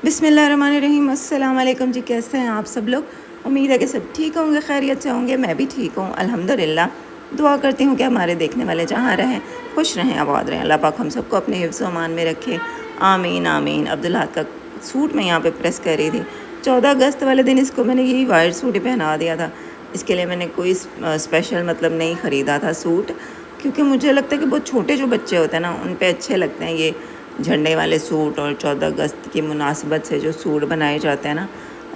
बिस्मिल्लाहिर्रहमानिर्रहीम। अस्सलाम वालेकुम जी। कैसे हैं आप सब लोग? उम्मीद है कि सब ठीक होंगे, खैरियत से होंगे। मैं भी ठीक हूँ अल्हम्दुलिल्लाह। दुआ करती हूँ कि हमारे देखने वाले जहाँ रहें खुश रहें, आबाद रहें। अल्लाह पाक हम सबको अपने हिफ्ज़ व अमान में रखे, आमीन आमीन। अब्दुल्लाह का सूट मैं यहाँ पे प्रेस कर रही थी। 14 अगस्त वाले दिन इसको मैंने यही वाइट सूट ही पहना दिया था। इसके लिए मैंने कोई स्पेशल मतलब नहीं ख़रीदा था सूट, क्योंकि मुझे लगता है कि बहुत छोटे जो बच्चे होते हैं ना, उन पे अच्छे लगते हैं ये झंडे वाले सूट। और 14 अगस्त की मुनासिबत से जो सूट बनाए जाते हैं ना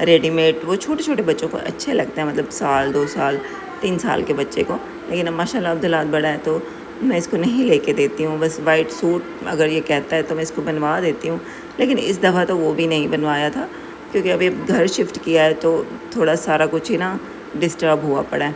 रेडीमेड, वो छोटे छोटे बच्चों को अच्छे लगते हैं, मतलब साल 2 साल 3 साल के बच्चे को। लेकिन अब माशाल्लाह अब्दुल्लाह बड़ा है तो मैं इसको नहीं लेके देती हूँ। बस वाइट सूट अगर ये कहता है तो मैं इसको बनवा देती हूँ। लेकिन इस दफ़ा तो वो भी नहीं बनवाया था, क्योंकि अभी घर शिफ्ट किया है तो थोड़ा सारा कुछ ही ना डिस्टर्ब हुआ पड़ा है।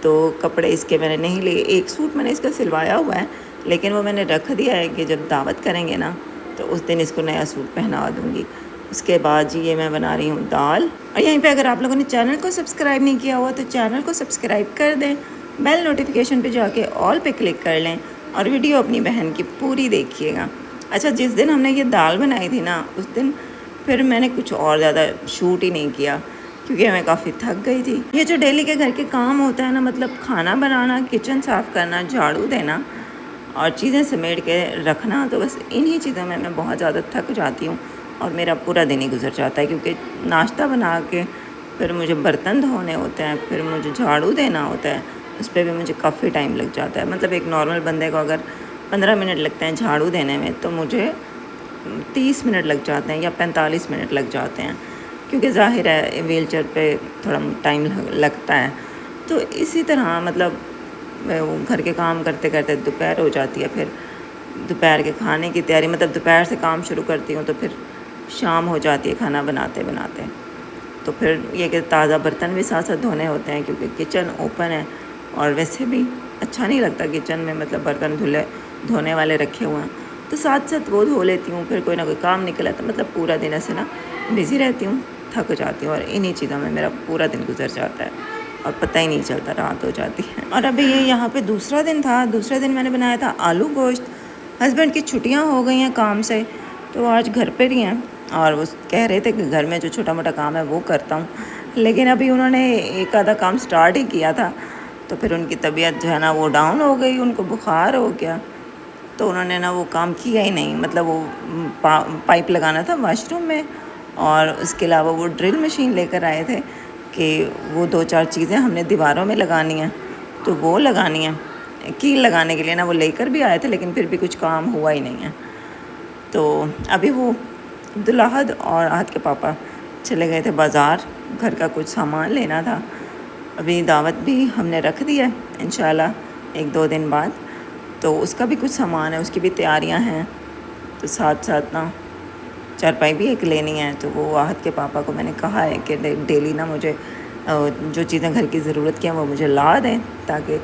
तो कपड़े इसके मैंने नहीं लिए। एक सूट मैंने इसका सिलवाया हुआ है, लेकिन वो मैंने रख दिया है कि जब दावत करेंगे ना तो उस दिन इसको नया सूट पहना दूँगी। उसके बाद जी ये मैं बना रही हूँ दाल। और यहीं पे अगर आप लोगों ने चैनल को सब्सक्राइब नहीं किया हुआ तो चैनल को सब्सक्राइब कर दें, बेल नोटिफिकेशन पे जाके ऑल पे क्लिक कर लें और वीडियो अपनी बहन की पूरी देखिएगा। अच्छा, जिस दिन हमने ये दाल बनाई थी ना, उस दिन फिर मैंने कुछ और ज़्यादा शूट ही नहीं किया, क्योंकि मैं काफ़ी थक गई थी। ये जो डेली के घर के काम होता है ना, मतलब खाना बनाना, किचन साफ़ करना, झाड़ू देना और चीज़ें समेट के रखना, तो बस इन्हीं चीज़ों में मैं बहुत ज़्यादा थक जाती हूँ और मेरा पूरा दिन ही गुजर जाता है। क्योंकि नाश्ता बना के फिर मुझे बर्तन धोने होते हैं, फिर मुझे झाड़ू देना होता है, उस पर भी मुझे काफ़ी टाइम लग जाता है। मतलब एक नॉर्मल बंदे को अगर 15 मिनट लगते हैं झाड़ू देने में, तो मुझे 30 मिनट लग जाते हैं या 45 मिनट लग जाते हैं, क्योंकि ज़ाहिर है व्हील चेयर पर थोड़ा टाइम लगता है। तो इसी तरह मतलब घर के काम करते करते दोपहर हो जाती है। फिर दोपहर के खाने की तैयारी, मतलब दोपहर से काम शुरू करती हूँ तो फिर शाम हो जाती है खाना बनाते बनाते। तो फिर ये कि ताज़ा बर्तन भी साथ साथ धोने होते हैं, क्योंकि किचन ओपन है और वैसे भी अच्छा नहीं लगता किचन में, मतलब बर्तन धोने वाले रखे हुए हैं तो साथ साथ वो धो लेती हूँ। फिर कोई ना कोई काम निकला तो मतलब पूरा दिन ऐसे ना बिज़ी रहती हूँ, थक जाती हूँ और इन्हीं चीज़ों में मेरा पूरा दिन गुजर जाता है और पता ही नहीं चलता, रात हो जाती है। और अभी ये यहाँ पे दूसरा दिन था। दूसरे दिन मैंने बनाया था आलू गोश्त। हस्बैंड की छुट्टियाँ हो गई हैं काम से, तो आज घर पर ही हैं और वो कह रहे थे कि घर में जो छोटा मोटा काम है वो करता हूँ। लेकिन अभी उन्होंने एक आधा काम स्टार्ट ही किया था, तो फिर उनकी तबीयत जो है ना वो डाउन हो गई, उनको बुखार हो गया, तो उन्होंने ना वो काम किया ही नहीं। मतलब वो पाइप लगाना था वाशरूम में, और उसके अलावा वो ड्रिल मशीन लेकर आए थे कि वो 2-4 चीज़ें हमने दीवारों में लगानी हैं, तो वो लगानी है। कील लगाने के लिए ना वो लेकर भी आए थे, लेकिन फिर भी कुछ काम हुआ ही नहीं है। तो अभी वो अब्दुल्लाहद और आहद के पापा चले गए थे बाज़ार, घर का कुछ सामान लेना था। अभी दावत भी हमने रख दी है इंशाल्लाह 1-2 दिन बाद, तो उसका भी कुछ सामान है, उसकी भी तैयारियां हैं। तो साथ साथ ना चारपाई भी एक लेनी है, तो वो आहद के पापा को मैंने कहा है कि डेली ना मुझे जो चीज़ें घर की ज़रूरत की हैं वो मुझे ला दें, ताकि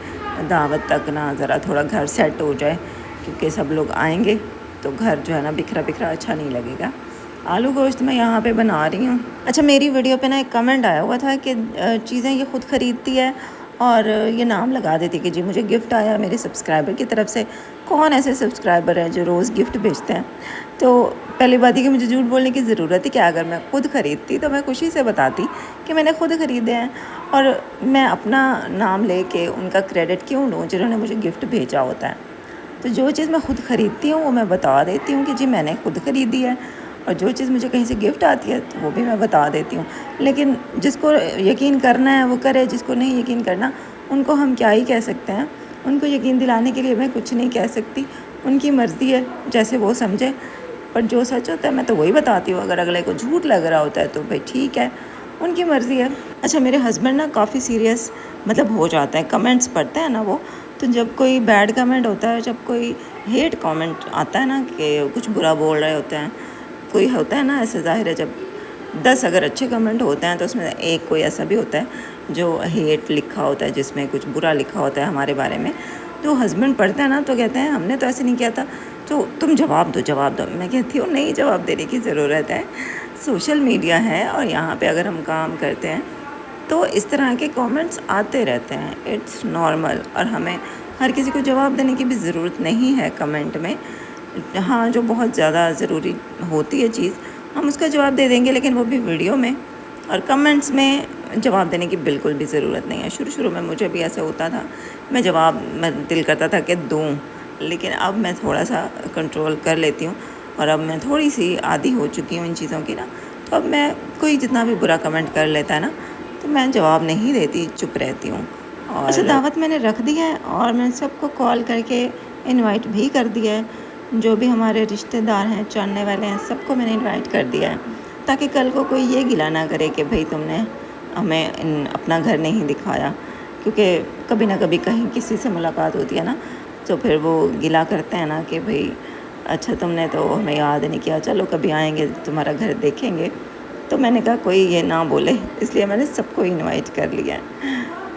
दावत तक ना ज़रा थोड़ा घर सेट हो जाए, क्योंकि सब लोग आएंगे तो घर जो है ना बिखरा बिखरा अच्छा नहीं लगेगा। आलू गोश्त मैं यहाँ पे बना रही हूँ। अच्छा, मेरी वीडियो पे ना एक कमेंट आया हुआ था कि चीज़ें ये ख़ुद ख़रीदती है और ये नाम लगा देती कि जी मुझे गिफ्ट आया मेरे सब्सक्राइबर की तरफ से। कौन ऐसे सब्सक्राइबर हैं जो रोज़ गिफ्ट भेजते हैं? तो पहली बात है कि मुझे झूठ बोलने की ज़रूरत ही क्या। अगर मैं ख़ुद ख़रीदती तो मैं खुशी से बताती कि मैंने ख़ुद ख़रीदे हैं, और मैं अपना नाम ले कर उनका क्रेडिट क्यों लूँ जिन्होंने मुझे गिफ्ट भेजा होता है। तो जो चीज़ मैं ख़ुद ख़रीदती हूँ वो मैं बता देती हूँ कि जी मैंने ख़ुद ख़रीदी है, और जो चीज़ मुझे कहीं से गिफ्ट आती है तो वो भी मैं बता देती हूँ। लेकिन जिसको यकीन करना है वो करे, जिसको नहीं यकीन करना उनको हम क्या ही कह सकते हैं। उनको यकीन दिलाने के लिए मैं कुछ नहीं कह सकती, उनकी मर्ज़ी है जैसे वो समझे। पर जो सच होता है मैं तो वही बताती हूँ। अगर अगले को झूठ लग रहा होता है तो भाई ठीक है, उनकी मर्ज़ी है। अच्छा, मेरे हस्बैंड ना काफ़ी सीरियस मतलब हो जाता है, कमेंट्स पढ़ते हैं ना वो, तो जब कोई बैड कमेंट होता है, जब कोई हेट कमेंट आता है ना कि कुछ बुरा बोल रहे होते हैं, कोई होता है ना ऐसे, ज़ाहिर है जब 10 अगर अच्छे कमेंट होते हैं तो उसमें एक कोई ऐसा भी होता है जो हेट लिखा होता है, जिसमें कुछ बुरा लिखा होता है हमारे बारे में। तो हस्बैंड पढ़ते हैं ना तो कहते हैं हमने तो ऐसे नहीं किया था, तो तुम जवाब दो जवाब दो। मैं कहती हूँ नहीं जवाब देने की ज़रूरत है, सोशल मीडिया है और यहाँ पे अगर हम काम करते हैं तो इस तरह के कमेंट्स आते रहते हैं, इट्स नॉर्मल। और हमें हर किसी को जवाब देने की भी ज़रूरत नहीं है कमेंट में। हाँ, जो बहुत ज़्यादा ज़रूरी होती है चीज़ हम उसका जवाब दे देंगे, लेकिन वो भी वीडियो में। और कमेंट्स में जवाब देने की बिल्कुल भी ज़रूरत नहीं है। शुरू में मुझे भी ऐसा होता था, मैं दिल करता था कि दूँ, लेकिन अब मैं थोड़ा सा कंट्रोल कर लेती हूँ और अब मैं थोड़ी सी आदी हो चुकी हूँ इन चीज़ों की ना। तो अब मैं, कोई जितना भी बुरा कमेंट कर लेता है ना, तो मैं जवाब नहीं देती, चुप रहती हूँ। और अच्छा, दावत मैंने रख दी है और मैंने सबको कॉल करके इनवाइट भी कर दिया है। जो भी हमारे रिश्तेदार हैं, जानने वाले हैं, सबको मैंने इनवाइट कर दिया है, ताकि कल को कोई ये गिला ना करे कि भाई तुमने हमें अपना घर नहीं दिखाया। क्योंकि कभी ना कभी कहीं किसी से मुलाकात होती है ना, तो फिर वो गिला करते हैं ना कि भाई अच्छा तुमने तो हमें याद नहीं किया, चलो कभी आएंगे तुम्हारा घर देखेंगे। तो मैंने कहा कोई ये ना बोले, इसलिए मैंने सबको इनवाइट कर लिया है।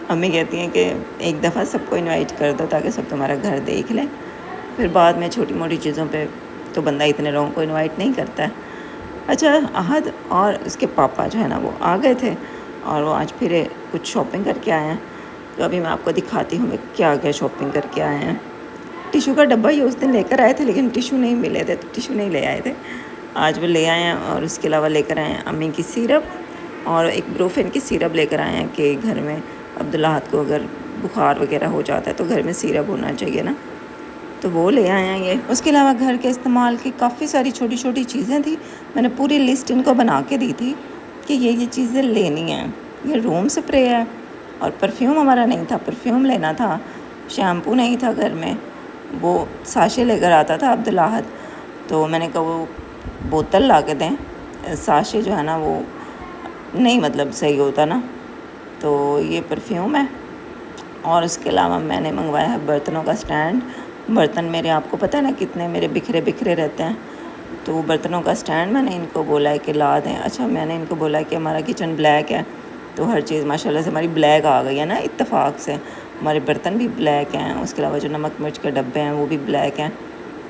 अम्मी कहती हैं कि एक दफ़ा सबको इनवाइट कर दो ताकि सब तुम्हारा घर देख लें, फिर बाद में छोटी मोटी चीज़ों पे तो बंदा इतने लोगों को इनवाइट नहीं करता है। अच्छा, अहद और उसके पापा जो है ना वो आ गए थे और वो आज फिर कुछ शॉपिंग करके आए हैं। तो अभी मैं आपको दिखाती हूँ मैं क्या क्या शॉपिंग करके आए हैं। टिशू का डब्बा ही उस दिन लेकर आए थे, लेकिन टिशू नहीं मिले थे, तो टिशू नहीं ले आए थे। आज वो ले आए हैं। और उसके अलावा लेकर आए हैं अम्मी की सिरप और एक ब्रोफेन की सिरप लेकर आए हैं कि घर में अब्दुल्लाहत को अगर बुखार वगैरह हो जाता है तो घर में सिरप होना चाहिए ना, तो वो ले आए हैं ये। उसके अलावा घर के इस्तेमाल की काफ़ी सारी छोटी छोटी चीज़ें थी। मैंने पूरी लिस्ट इनको बना के दी थी कि ये चीज़ें लेनी हैं। ये रूम स्प्रे है और परफ्यूम हमारा नहीं था, परफ्यूम लेना था। शैम्पू नहीं था घर में, वो साशे लेकर आता था अब्दुल्लाहत, तो मैंने कहा वो बोतल ला के दें। साशे जो है ना वो नहीं मतलब सही होता ना, तो ये परफ्यूम है। और उसके अलावा मैंने मंगवाया है बर्तनों का स्टैंड। बर्तन मेरे, आपको पता है ना कितने मेरे बिखरे बिखरे रहते हैं, तो बर्तनों का स्टैंड मैंने इनको बोला है कि ला दें। अच्छा, मैंने इनको बोला कि हमारा किचन ब्लैक है, तो हर चीज़ माशाल्लाह से हमारी ब्लैक आ गई है ना, इत्तेफाक से। हमारे बर्तन भी ब्लैक हैं, उसके अलावा जो नमक मिर्च के डब्बे हैं वो भी ब्लैक हैं,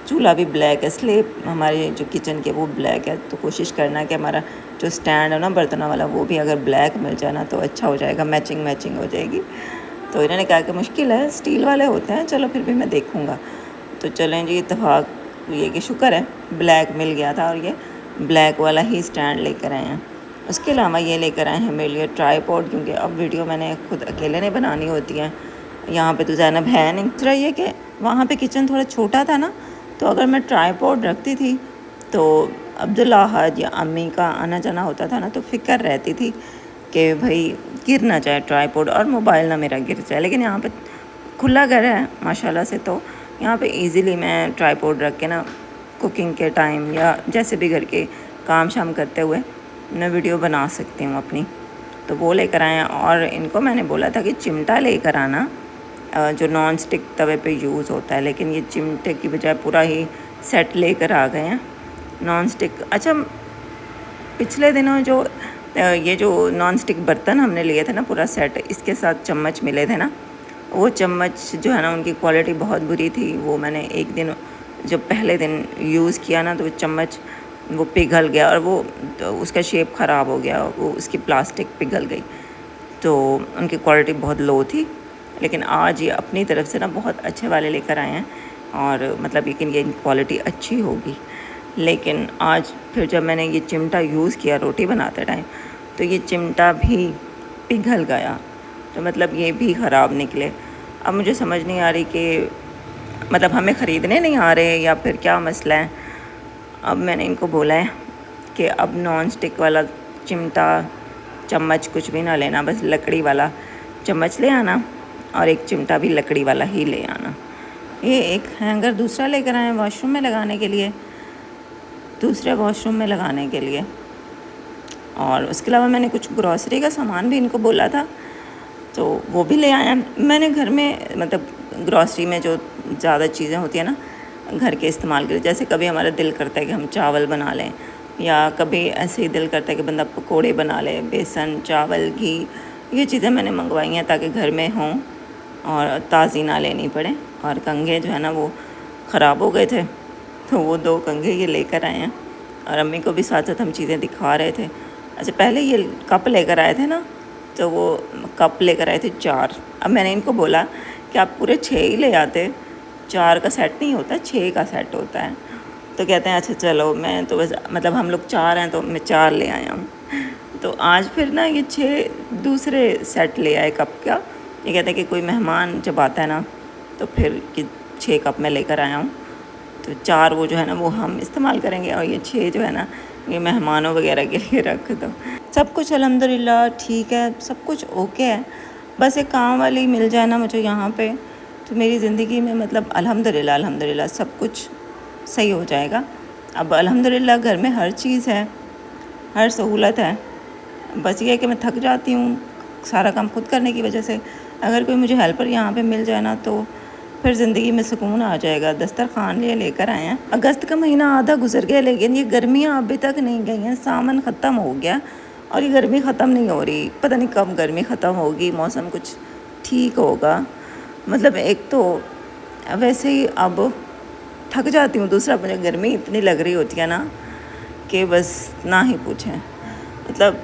चूल्हा भी ब्लैक है, स्लेब हमारे जो किचन के वो ब्लैक है। तो कोशिश करना है कि हमारा जो स्टैंड है ना बर्तनों वाला, वो भी अगर ब्लैक मिल जाए ना तो अच्छा हो जाएगा, मैचिंग हो जाएगी। तो इन्होंने कहा कि मुश्किल है, स्टील वाले होते हैं, चलो फिर भी मैं देखूँगा। तो चलें जी, इत्तेफाक ये कि शुक्र है ब्लैक मिल गया था और ये ब्लैक वाला ही स्टैंड लेकर आए हैं। उसके अलावा ये लेकर आए हैं मेरे लिए ट्राईपॉड, क्योंकि अब वीडियो मैंने खुद अकेले नहीं बनानी होती है, यहाँ पे तो ज़ैनब है नहीं। दूसरा ये कि वहाँ पे किचन थोड़ा छोटा था ना, तो अगर मैं ट्राईपॉड रखती थी तो अब्दुल्लाहत या अम्मी का आना जाना होता था ना, तो फ़िक्र रहती थी कि भाई गिर ना जाए ट्राईपॉड और मोबाइल ना मेरा गिर जाए। लेकिन यहाँ पे खुला घर है माशाल्लाह से, तो यहाँ पे इजीली मैं ट्राईपॉड रख के ना कुकिंग के टाइम या जैसे भी घर के काम शाम करते हुए मैं वीडियो बना सकती हूँ अपनी। तो वो लेकर आए हैं। और इनको मैंने बोला था कि चिमटा लेकर आना, जो नॉन स्टिक तवे पे यूज़ होता है, लेकिन ये चिमटे की बजाय पूरा ही सेट लेकर आ गए हैं नॉन स्टिक। अच्छा, पिछले दिनों जो ये जो नॉन स्टिक बर्तन हमने लिए थे ना पूरा सेट, इसके साथ चम्मच मिले थे ना, वो चम्मच जो है ना उनकी क्वालिटी बहुत बुरी थी। वो मैंने एक दिन जब पहले दिन यूज़ किया ना, तो वो चम्मच वो पिघल गया और वो तो उसका शेप ख़राब हो गया, वो उसकी प्लास्टिक पिघल गई, तो उनकी क्वालिटी बहुत लो थी। लेकिन आज ये अपनी तरफ से ना बहुत अच्छे वाले लेकर आए हैं, और मतलब लेकिन ये क्वालिटी अच्छी होगी। लेकिन आज फिर जब मैंने ये चिमटा यूज़ किया रोटी बनाते टाइम, तो ये चिमटा भी पिघल गया, तो मतलब ये भी ख़राब निकले। अब मुझे समझ नहीं आ रही कि मतलब हमें ख़रीदने नहीं आ रहे या फिर क्या मसला है। अब मैंने इनको बोला है कि अब नॉन स्टिक वाला चिमटा चम्मच कुछ भी ना लेना, बस लकड़ी वाला चम्मच ले आना और एक चिमटा भी लकड़ी वाला ही ले आना। ये एक हैंगर दूसरा लेकर आए वॉशरूम में लगाने के लिए, दूसरे वॉशरूम में लगाने के लिए। और उसके अलावा मैंने कुछ ग्रॉसरी का सामान भी इनको बोला था, तो वो भी ले आया। मैंने घर में मतलब ग्रॉसरी में जो ज़्यादा चीज़ें होती हैं ना घर के इस्तेमाल के लिए, जैसे कभी हमारा दिल करता है कि हम चावल बना लें, या कभी ऐसे ही दिल करता है कि बंदा पकोड़े बना ले, बेसन चावल घी, ये चीज़ें मैंने मंगवाई हैं ताकि घर में हों और ताज़ी ना लेनी पड़े। और कंघे जो है ना वो ख़राब हो गए थे, तो वो 2 कंघे ये लेकर आए हैं। और अम्मी को भी साथ साथ हम चीज़ें दिखा रहे थे। अच्छा, पहले ये कप लेकर आए थे ना, तो वो कप लेकर आए थे 4। अब मैंने इनको बोला कि आप पूरे 6 ही ले आते, 4 का सेट नहीं होता, 6 का सेट होता है। तो कहते हैं अच्छा चलो, मैं तो बस मतलब हम लोग 4 हैं तो मैं 4 ले आया हूँ। तो आज फिर ना ये 6 दूसरे सेट ले आए कप का। ये कहते हैं कि कोई मेहमान जब आता है ना तो फिर ये 6 कप मैं लेकर आया हूँ। तो 4 वो जो है ना वो हम इस्तेमाल करेंगे और ये 6 जो है ना ये मेहमानों वगैरह के लिए रख दो। सब कुछ अल्हम्दुलिल्लाह ठीक है, सब कुछ ओके है। बस एक काम वाली मिल जाए ना मुझे यहाँ पे तो मेरी ज़िंदगी में मतलब अल्हम्दुलिल्लाह सब कुछ सही हो जाएगा। अब अल्हम्दुलिल्लाह घर में हर चीज़ है, हर सहूलत है। बस ये है कि मैं थक जाती हूँ सारा काम खुद करने की वजह से। अगर कोई मुझे हेल्पर यहाँ पे मिल जाए ना तो फिर ज़िंदगी में सुकून आ जाएगा। दस्तरखान लेकर आए हैं। अगस्त का महीना आधा गुजर गया लेकिन ये गर्मियाँ अभी तक नहीं गई हैं। सावन ख़त्म हो गया और ये गर्मी ख़त्म नहीं हो रही। पता नहीं कब गर्मी ख़त्म होगी, मौसम कुछ ठीक होगा। मतलब एक तो वैसे ही अब थक जाती हूँ, दूसरा मुझे गर्मी इतनी लग रही होती है ना कि बस ना ही पूछें। मतलब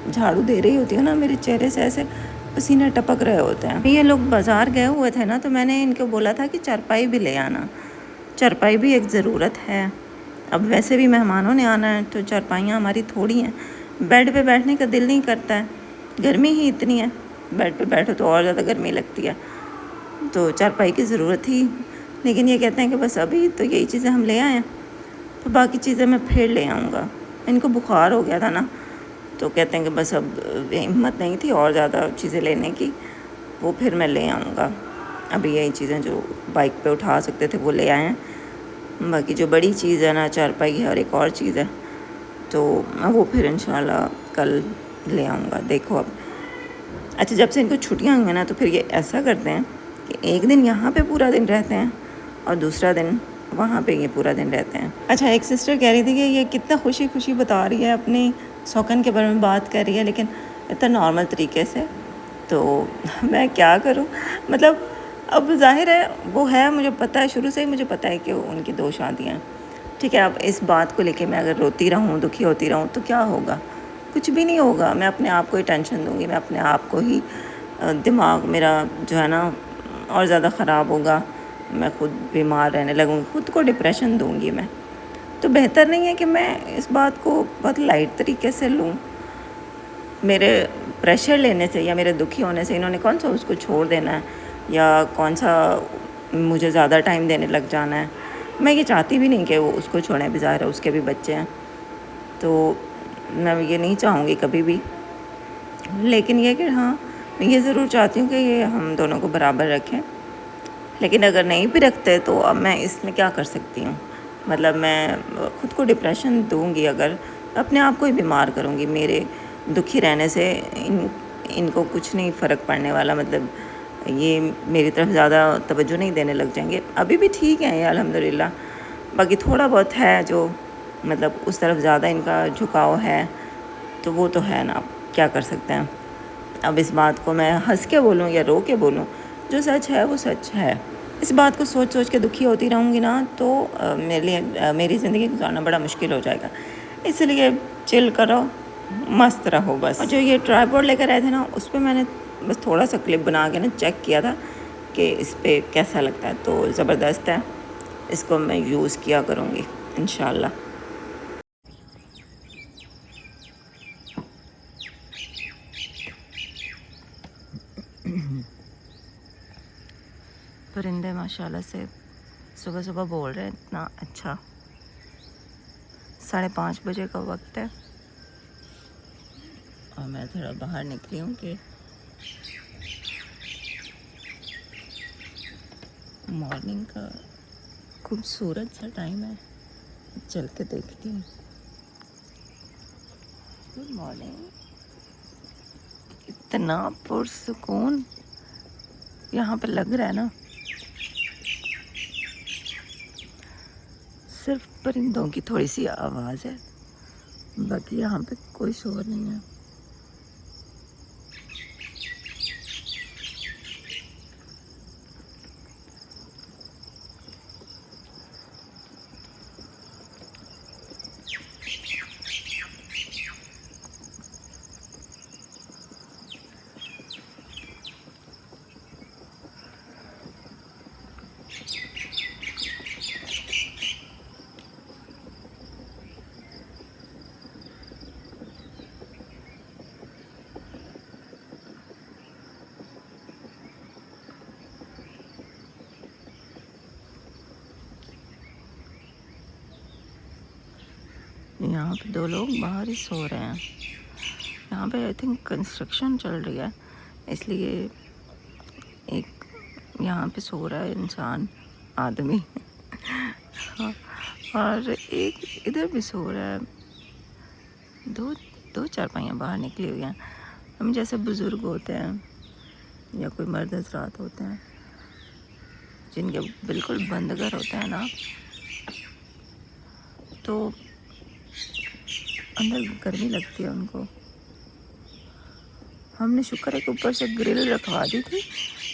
झाड़ू दे रही होती है ना, मेरे चेहरे से ऐसे पसीने टपक रहे होते हैं। ये लोग बाज़ार गए हुए थे ना तो मैंने इनको बोला था कि चारपाई भी ले आना। चारपाई भी एक ज़रूरत है। अब वैसे भी मेहमानों ने आना है तो चारपाइयाँ हमारी थोड़ी हैं। बेड पे बैठने का दिल नहीं करता है, गर्मी ही इतनी है। बेड पे बैठो तो और ज़्यादा गर्मी लगती है, तो चारपाई की ज़रूरत थी। लेकिन ये कहते हैं कि बस अभी तो यही चीज़ें हम ले आए हैं, तो बाकी चीज़ें मैं फिर ले आऊँगा। इनको बुखार हो गया था ना तो कहते हैं कि बस अब हिम्मत नहीं थी और ज़्यादा चीज़ें लेने की, वो फिर मैं ले आऊँगा। अभी यही चीज़ें जो बाइक पे उठा सकते थे वो ले आए हैं। बाकी जो बड़ी चीज़ है ना, चारपाई है और एक और चीज़ है, तो मैं वो फिर इंशाल्लाह कल ले आऊँगा। देखो अब अच्छा, जब से इनको छुट्टियाँ हुई हैं ना तो फिर ये ऐसा करते हैं कि एक दिन यहाँ पे पूरा दिन रहते हैं और दूसरा दिन वहाँ पे ये पूरा दिन रहते हैं। अच्छा, एक सिस्टर कह रही थी कि ये कितना खुशी खुशी बता रही है, अपनी शौक़न के बारे में बात कर रही है लेकिन इतना नॉर्मल तरीके से। तो मैं क्या करूं, मतलब अब जाहिर है वो है, मुझे पता है, शुरू से ही मुझे पता है कि उनकी 2 शादियां हैं। ठीक है, अब इस बात को लेके मैं अगर रोती रहूं, दुखी होती रहूं तो क्या होगा? कुछ भी नहीं होगा। मैं अपने आप को ही टेंशन दूंगी, मैं अपने आप को ही दिमाग मेरा जो है ना और ज़्यादा ख़राब होगा। मैं खुद बीमार रहने लगूँगी, खुद को डिप्रेशन दूंगी मैं। तो बेहतर नहीं है कि मैं इस बात को बहुत लाइट तरीके से लूँ। मेरे प्रेशर लेने से या मेरे दुखी होने से इन्होंने कौन सा उसको छोड़ देना है या कौन सा मुझे ज़्यादा टाइम देने लग जाना है। मैं ये चाहती भी नहीं कि वो उसको छोड़ें, बेज़ाहिर है उसके भी बच्चे हैं, तो मैं ये नहीं चाहूँगी कभी भी। लेकिन ये कि हाँ, मैं ये ज़रूर चाहती हूँ कि ये हम दोनों को बराबर रखें। लेकिन अगर नहीं भी रखते तो अब मैं इसमें क्या कर सकती हूँ? मतलब मैं खुद को डिप्रेशन दूँगी, अगर अपने आप को ही बीमार करूँगी। मेरे दुखी रहने से इनको कुछ नहीं फ़र्क पड़ने वाला। मतलब ये मेरी तरफ ज़्यादा तवज्जो नहीं देने लग जाएंगे। अभी भी ठीक है ये अल्हम्दुलिल्लाह, बाकी थोड़ा बहुत है जो मतलब उस तरफ ज़्यादा इनका झुकाव है, तो वो तो है ना, क्या कर सकते हैं। अब इस बात को मैं हंस के बोलूँ या रो के बोलूँ, जो सच है वो सच है। इस बात को सोच सोच के दुखी होती रहूँगी ना तो मेरे लिए मेरी ज़िंदगी गुजारना बड़ा मुश्किल हो जाएगा। इसलिए चिल करो, मस्त रहो बस। और जो ये ट्राइपॉड लेकर आए थे ना, उस पर मैंने बस थोड़ा सा क्लिप बना के ना चेक किया था कि इस पर कैसा लगता है, तो ज़बरदस्त है। इसको मैं यूज़ किया करूँगी इंशाल्लाह। परिंदे माशाल्लाह से सुबह सुबह बोल रहे हैं इतना अच्छा। 5:30 बजे का वक्त है और मैं थोड़ा बाहर निकली हूँ कि मॉर्निंग का खूबसूरत सा टाइम है, चल के देखती हूँ। Good morning. इतना पुरसुकून यहाँ पे लग रहा है ना, सिर्फ परिंदों की थोड़ी सी आवाज़ है, बाकी यहाँ पे कोई शोर नहीं है। यहाँ पे दो लोग बाहर ही सो रहे हैं। यहाँ पे आई थिंक कंस्ट्रक्शन चल रही है, इसलिए एक यहाँ पे सो रहा है इंसान, आदमी हाँ, और एक इधर भी सो रहा है। दो चारपाइयाँ बाहर निकली हुई हैं। हम जैसे बुज़ुर्ग होते हैं या कोई मर्द हज़रात होते हैं जिनके बिल्कुल बंद घर होते हैं ना, तो अंदर गर्मी लगती है उनको। हमने शुक्र है कि ऊपर से ग्रिल रखवा दी थी,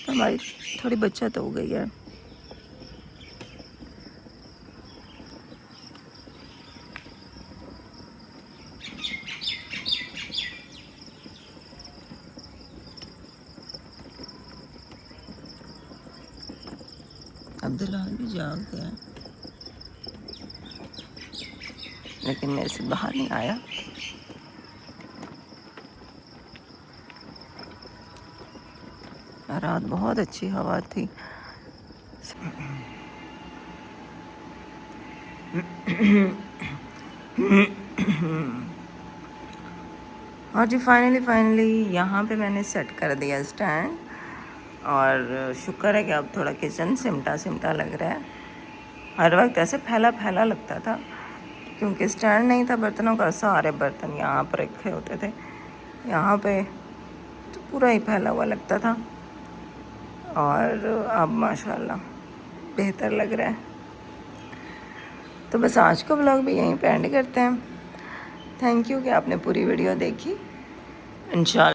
तो हमारी थोड़ी बचत हो गई है। अब्दुल्ला भी जाग गया, लेकिन मेरे से बाहर नहीं आया। रात बहुत अच्छी हवा थी। और जी फाइनली यहाँ पे मैंने सेट कर दिया स्टैंड, और शुक्र है कि अब थोड़ा किचन सिमटा लग रहा है। हर वक्त ऐसे फैला लगता था, क्योंकि स्टैंड नहीं था बर्तनों का। सारे बर्तन यहाँ पर रखे होते थे, यहाँ पे तो पूरा ही फैला हुआ लगता था। और अब माशाल्लाह बेहतर लग रहा है। तो बस आज का व्लॉग भी यहीं पे एंड करते हैं। थैंक यू कि आपने पूरी वीडियो देखी। इंशाल्लाह